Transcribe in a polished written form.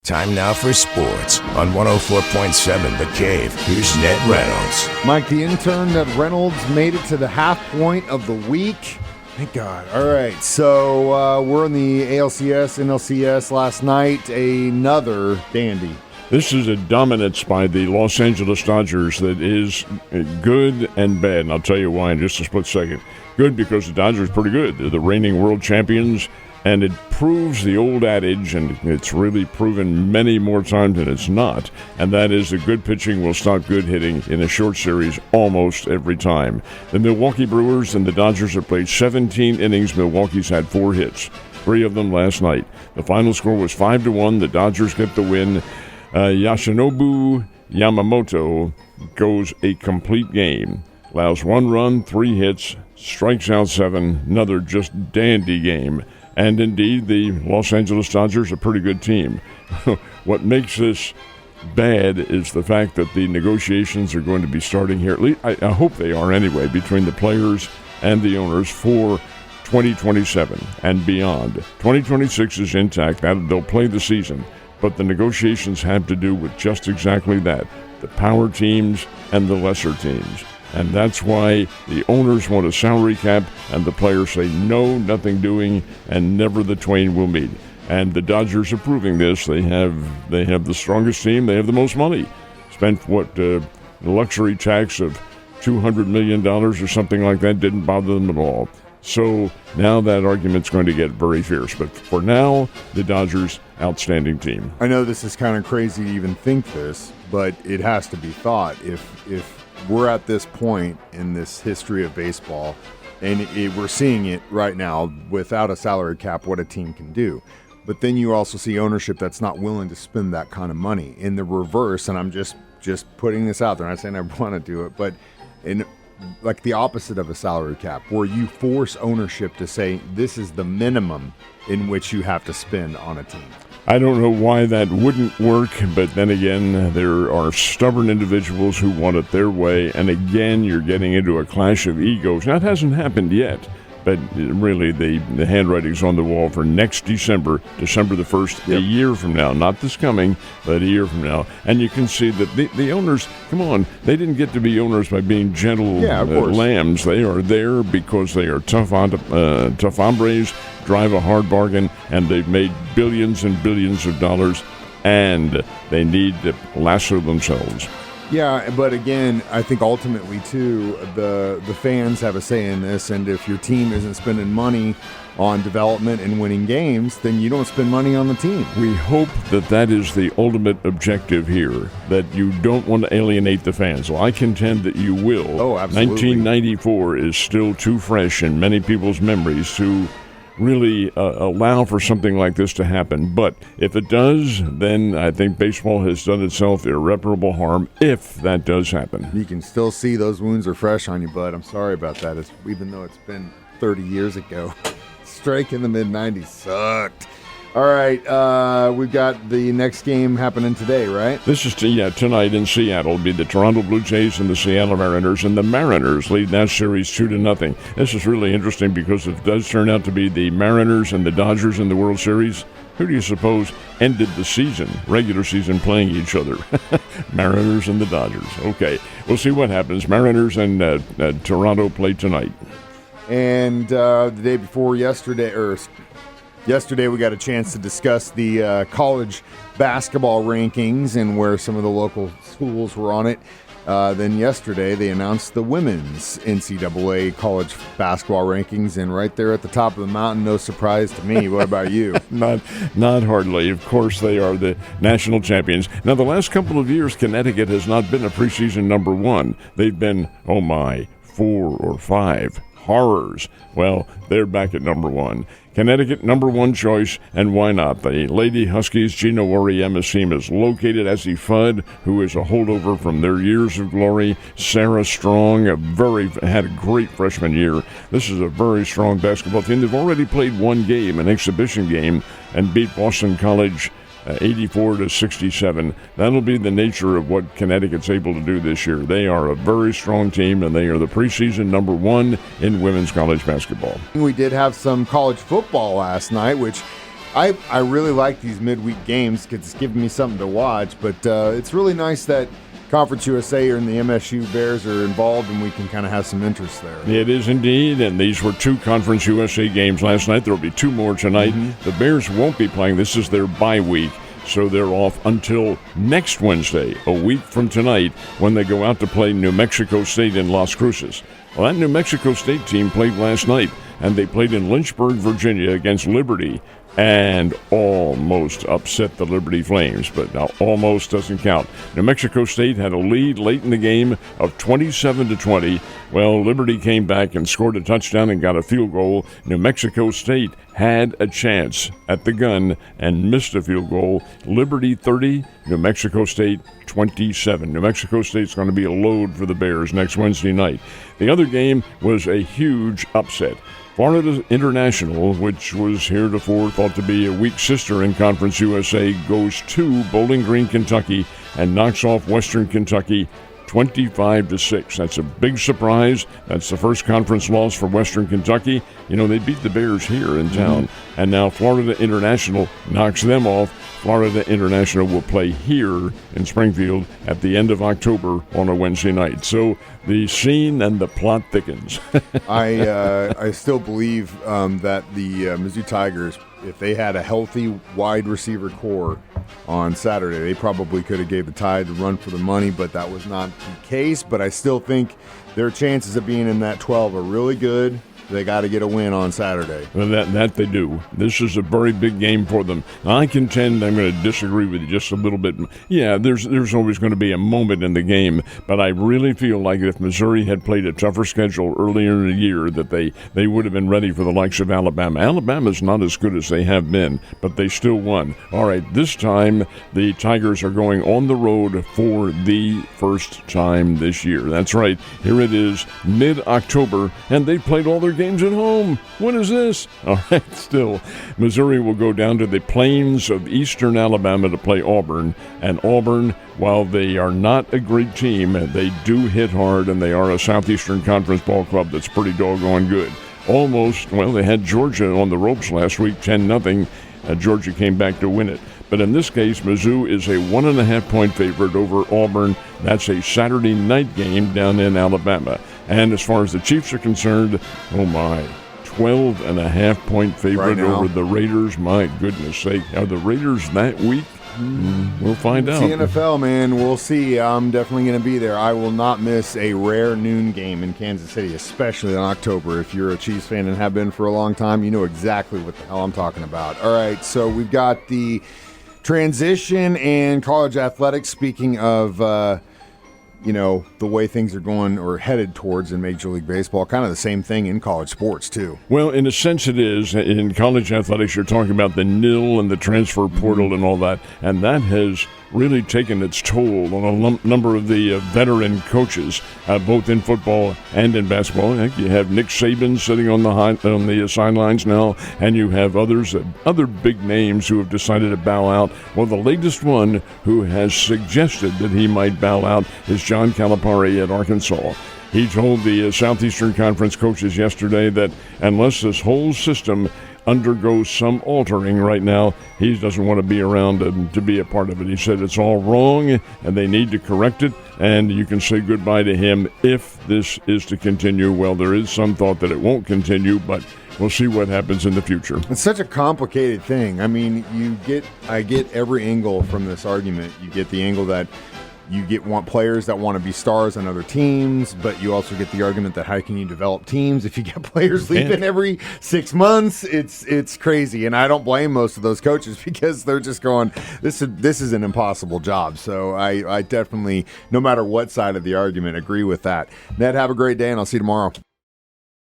Time now for sports on 104.7 The Cave. Here's Ned Reynolds. Mike, the intern, Ned Reynolds, made it to the half point of the week. Thank God. All right, so we're in the ALCS, NLCS last night. Another dandy. This is a dominance by the Los Angeles Dodgers that is good and bad, and I'll tell you why in just a split second. Good because the Dodgers are pretty good. They're the reigning world champions. And it proves the old adage, and it's really proven many more times than it's not, and that is that good pitching will stop good hitting in a short series almost every time. The Milwaukee Brewers and the Dodgers have played 17 innings. Milwaukee's had 4 hits, 3 of them last night. The final score was 5-1. The Dodgers get the win. Yoshinobu Yamamoto goes a complete game. Allows 1 run, 3 hits, strikes out 7. Another just dandy game. And indeed, the Los Angeles Dodgers are a pretty good team. What makes this bad is the fact that the negotiations are going to be starting here. At least I hope they are anyway, between the players and the owners for 2027 and beyond. 2026 is intact. They'll play the season. But the negotiations have to do with just exactly that, the power teams and the lesser teams. And that's why the owners want a salary cap, and the players say no, nothing doing, and never the twain will meet. And the Dodgers are proving this. They have the strongest team. They have the most money. Spent the luxury tax of $200 million or something like that didn't bother them at all. So now that argument's going to get very fierce. But for now, the Dodgers, outstanding team. I know this is kind of crazy to even think this, but it has to be thought. If we're at this point in this history of baseball, and we're seeing it right now without a salary cap, what a team can do. But then you also see ownership that's not willing to spend that kind of money. In the reverse, and I'm just putting this out there, I'm not saying I want to do it, but in like the opposite of a salary cap, where you force ownership to say this is the minimum in which you have to spend on a team. I don't know why that wouldn't work, but then again, there are stubborn individuals who want it their way, and again, you're getting into a clash of egos. That hasn't happened yet, but really, the handwriting's on the wall for next December the 1st, yep. A year from now. Not this coming, but a year from now. And you can see that the owners, come on, they didn't get to be owners by being gentle lambs. They are there because they are tough hombres, drive a hard bargain, and they've made billions and billions of dollars, and they need to lasso themselves. Yeah, but again, I think ultimately, too, the fans have a say in this, and if your team isn't spending money on development and winning games, then you don't spend money on the team. We hope that is the ultimate objective here, that you don't want to alienate the fans. Well, I contend that you will. Oh, absolutely. 1994 is still too fresh in many people's memories to really allow for something like this to happen. But if it does, then I think baseball has done itself irreparable harm if that does happen. You can still see those wounds are fresh on you, bud. I'm sorry about that, even though it's been 30 years ago. Strike in the mid-'90s sucked. All right, we've got the next game happening today, right? This is tonight in Seattle. It'll be the Toronto Blue Jays and the Seattle Mariners, and the Mariners lead that series 2-0. This is really interesting because if it does turn out to be the Mariners and the Dodgers in the World Series, who do you suppose ended the regular season, playing each other? Mariners and the Dodgers. Okay, we'll see what happens. Mariners and Toronto play tonight. And the day before yesterday, we got a chance to discuss the college basketball rankings and where some of the local schools were on it. Then yesterday, they announced the women's NCAA college basketball rankings, and right there at the top of the mountain, no surprise to me. What about you? Not hardly. Of course, they are the national champions. Now, the last couple of years, Connecticut has not been a preseason number 1. They've been, 4 or 5. Horrors. Well, they're back at number 1. Connecticut, number 1 choice, and why not? The Lady Huskies, Gino Auriemma's team is located as the Fudd, who is a holdover from their years of glory. Sarah Strong, had a great freshman year. This is a very strong basketball team. They've already played one game, an exhibition game, and beat Boston College 84-67. That'll be the nature of what Connecticut's able to do this year. They are a very strong team, and they are the preseason number 1 in women's college basketball. We did have some college football last night, which I really like these midweek games because it's giving me something to watch, but it's really nice that Conference USA and the MSU Bears are involved, and we can kind of have some interest there. It is indeed, and these were 2 Conference USA games last night. There will be 2 more tonight. The Bears won't be playing. This is their bye week, so they're off until next Wednesday, a week from tonight, when they go out to play New Mexico State in Las Cruces. Well, that New Mexico State team played last night, and they played in Lynchburg, Virginia against Liberty, and almost upset the Liberty Flames, but now almost doesn't count. New Mexico State had a lead late in the game of 27-20. Well, Liberty came back and scored a touchdown and got a field goal. New Mexico State had a chance at the gun and missed a field goal. Liberty 30, New Mexico State 27. New Mexico State's going to be a load for the Bears next Wednesday night. The other game was a huge upset. Florida International, which was heretofore thought to be a weak sister in Conference USA, goes to Bowling Green, Kentucky, and knocks off Western Kentucky 25-6. That's a big surprise. That's the first conference loss for Western Kentucky. You know, they beat the Bears here in town, and now Florida International knocks them off. Florida International will play here in Springfield at the end of October on a Wednesday night. So the scene and the plot thickens. I still believe that the Mizzou Tigers, if they had a healthy wide receiver core on Saturday, they probably could have gave the Tide a run for the money, but that was not the case. But I still think their chances of being in that 12 are really good. They got to get a win on Saturday. Well, that they do. This is a very big game for them. I contend I'm going to disagree with you just a little bit. Yeah, there's always going to be a moment in the game, but I really feel like if Missouri had played a tougher schedule earlier in the year, that they would have been ready for the likes of Alabama. Alabama's not as good as they have been, but they still won. All right, this time the Tigers are going on the road for the first time this year. That's right. Here it is, mid-October, and they played all their games at home. What is this? All right, still, Missouri will go down to the plains of eastern Alabama to play Auburn. And Auburn, while they are not a great team, they do hit hard, and they are a Southeastern Conference ball club that's pretty doggone good. Almost, well, they had Georgia on the ropes last week, 10-0. Georgia came back to win it. But in this case, Mizzou is a 1.5-point favorite over Auburn. That's a Saturday night game down in Alabama. And as far as the Chiefs are concerned, oh my, 12.5-point favorite over the Raiders. My goodness sake. Are the Raiders that weak? We'll find out. It's the NFL, man. We'll see. I'm definitely going to be there. I will not miss a rare noon game in Kansas City, especially in October. If you're a Chiefs fan and have been for a long time, you know exactly what the hell I'm talking about. All right, so we've got the transition and college athletics. Speaking of the way things are going or headed towards in Major League Baseball, kind of the same thing in college sports, too. Well, in a sense it is. In college athletics, you're talking about the NIL and the transfer portal and all that, and that has really taken its toll on a number of the veteran coaches, both in football and in basketball. You have Nick Saban sitting on the sidelines now, and you have other big names who have decided to bow out. Well, the latest one who has suggested that he might bow out is John Calipari at Arkansas. He told the Southeastern Conference coaches yesterday that unless this whole system undergoes some altering right now, he doesn't want to be around to be a part of it. He said it's all wrong and they need to correct it, and you can say goodbye to him if this is to continue. Well, there is some thought that it won't continue, but we'll see what happens in the future. It's such a complicated thing. I mean, I get every angle from this argument. You get the angle that want players that want to be stars on other teams, but you also get the argument that how can you develop teams if you get players leaving every 6 months? It's crazy, and I don't blame most of those coaches because they're just going, this is an impossible job. So I definitely, no matter what side of the argument, agree with that. Ned, have a great day, and I'll see you tomorrow.